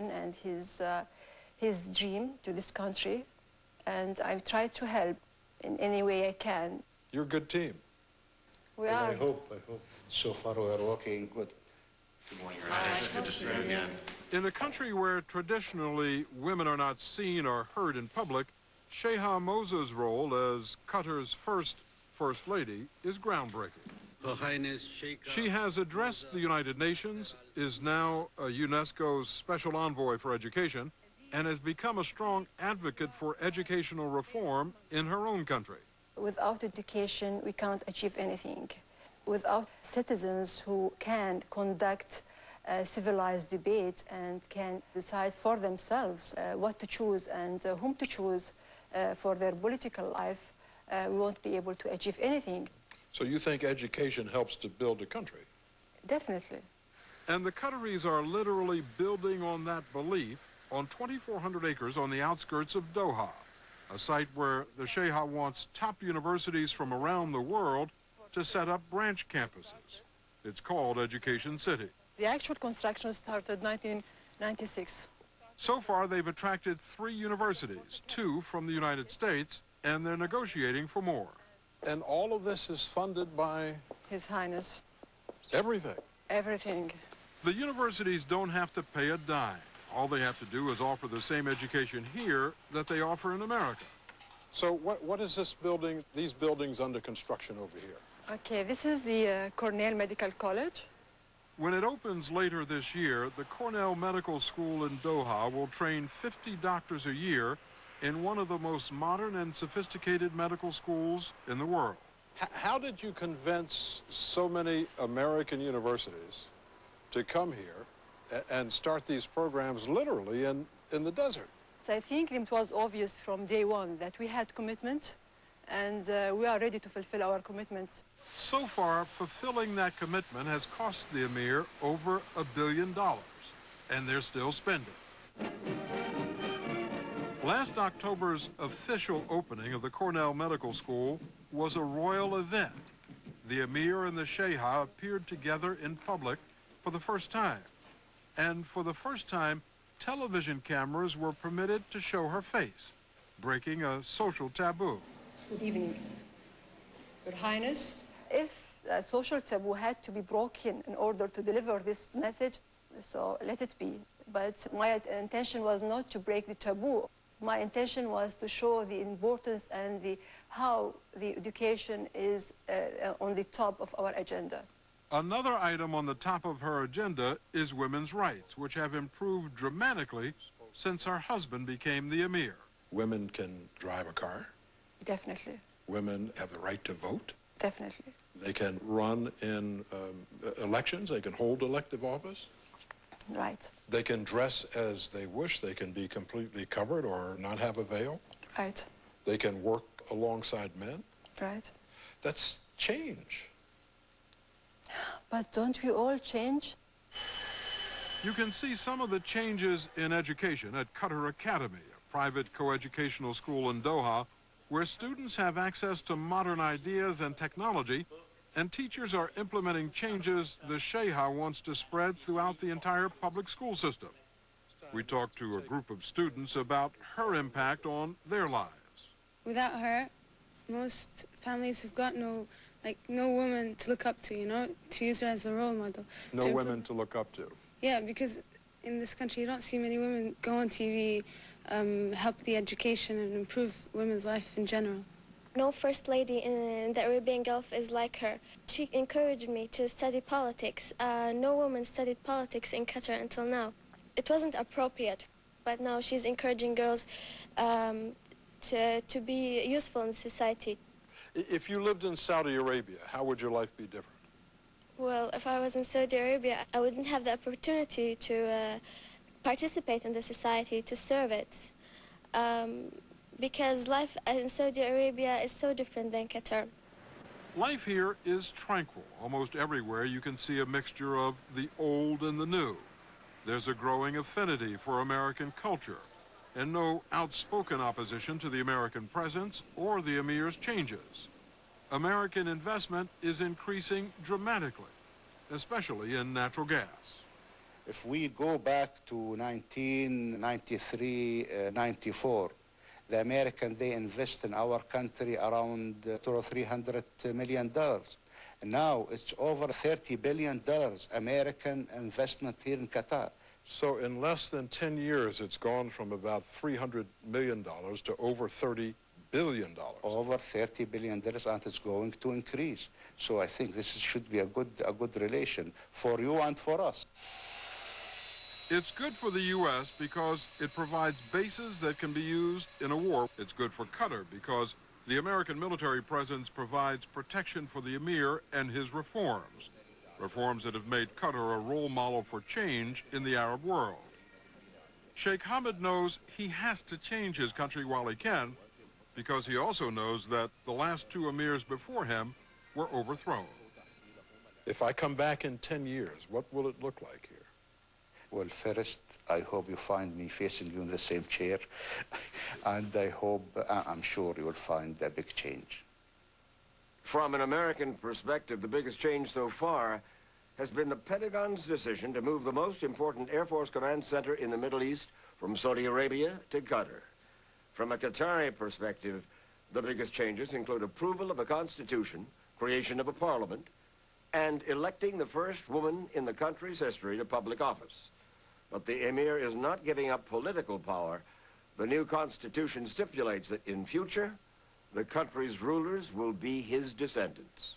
and his dream to this country, and I try to help in any way I can. You're a good team. We and are. I hope. So far we are working good. Good morning, Your Highness. Good to see you again. In a country where traditionally women are not seen or heard in public, Sheikha Moza's role as Qatar's First Lady is groundbreaking. Her Highness Sheikha. She has addressed the United Nations, is now a UNESCO's Special Envoy for Education, and has become a strong advocate for educational reform in her own country. Without education, we can't achieve anything. Without citizens who can conduct civilized debates and can decide for themselves what to choose and whom to choose for their political life, we won't be able to achieve anything. So you think education helps to build a country? Definitely. And the Qataris are literally building on that belief on 2,400 acres on the outskirts of Doha, a site where the Sheikha wants top universities from around the world to set up branch campuses. It's called Education City. The actual construction started 1996. So far, they've attracted 3 universities, 2 from the United States, and they're negotiating for more. And all of this is funded by? His Highness. Everything. Everything. The universities don't have to pay a dime. All they have to do is offer the same education here that they offer in America. So what is this building, these buildings under construction over here? Okay, this is the Cornell Medical College. When it opens later this year, the Cornell Medical School in Doha will train 50 doctors a year in one of the most modern and sophisticated medical schools in the world. How did you convince so many American universities to come here and start these programs literally in the desert? I think it was obvious from day one that we had commitment, and we are ready to fulfill our commitments. So far, fulfilling that commitment has cost the Emir over $1 billion, and they're still spending. Last October's official opening of the Cornell Medical School was a royal event. The Emir and the Sheikha appeared together in public for the first time. And for the first time, television cameras were permitted to show her face, breaking a social taboo. Good evening. Your Highness, if a social taboo had to be broken in order to deliver this message, so let it be. But my intention was not to break the taboo. My intention was to show the importance and how the education is on the top of our agenda. Another item on the top of her agenda is women's rights, which have improved dramatically since her husband became the Emir. Women can drive a car. Definitely. Women have the right to vote. Definitely. They can run in elections. They can hold elective office. Right. They can dress as they wish. They can be completely covered or not have a veil. Right. They can work alongside men. Right. That's change. But don't we all change? You can see some of the changes in education at Qatar Academy, a private coeducational school in Doha, where students have access to modern ideas and technology, and teachers are implementing changes the Sheikha wants to spread throughout the entire public school system. We talked to a group of students about her impact on their lives. Without her, most families have got no woman to look up to, you know, to use her as a role model. No women to look up to. Yeah, because in this country you don't see many women go on TV, help the education and improve women's life in general. No first lady in the Arabian Gulf is like her. She encouraged me to study politics. No woman studied politics in Qatar until now. It wasn't appropriate, but now she's encouraging girls to be useful in society. If you lived in Saudi Arabia, how would your life be different? Well, if I was in Saudi Arabia, I wouldn't have the opportunity to participate in the society, to serve it. Because life in Saudi Arabia is so different than Qatar. Life here is tranquil. Almost everywhere you can see a mixture of the old and the new. There's a growing affinity for American culture, and no outspoken opposition to the American presence or the Emir's changes. American investment is increasing dramatically, especially in natural gas. If we go back to 1993, 94, the Americans, they invest in our country around $200 or $300 million. Now it's over $30 billion American investment here in Qatar. So in less than 10 years, it's gone from about $300 million to over $30 billion. Over $30 billion, and it's going to increase. So I think this should be a good relation for you and for us. It's good for the U.S. because it provides bases that can be used in a war. It's good for Qatar because the American military presence provides protection for the emir and his reforms, reforms that have made Qatar a role model for change in the Arab world. Sheikh Hamad knows he has to change his country while he can, because he also knows that the last two emirs before him were overthrown. If I come back in 10 years, what will it look like here? Well, first, I hope you find me facing you in the same chair, and I'm sure you will find a big change. From an American perspective, the biggest change so far has been the Pentagon's decision to move the most important Air Force Command Center in the Middle East from Saudi Arabia to Qatar. From a Qatari perspective, the biggest changes include approval of a constitution, creation of a parliament, and electing the first woman in the country's history to public office. But the emir is not giving up political power. The new constitution stipulates that in future, the country's rulers will be his descendants.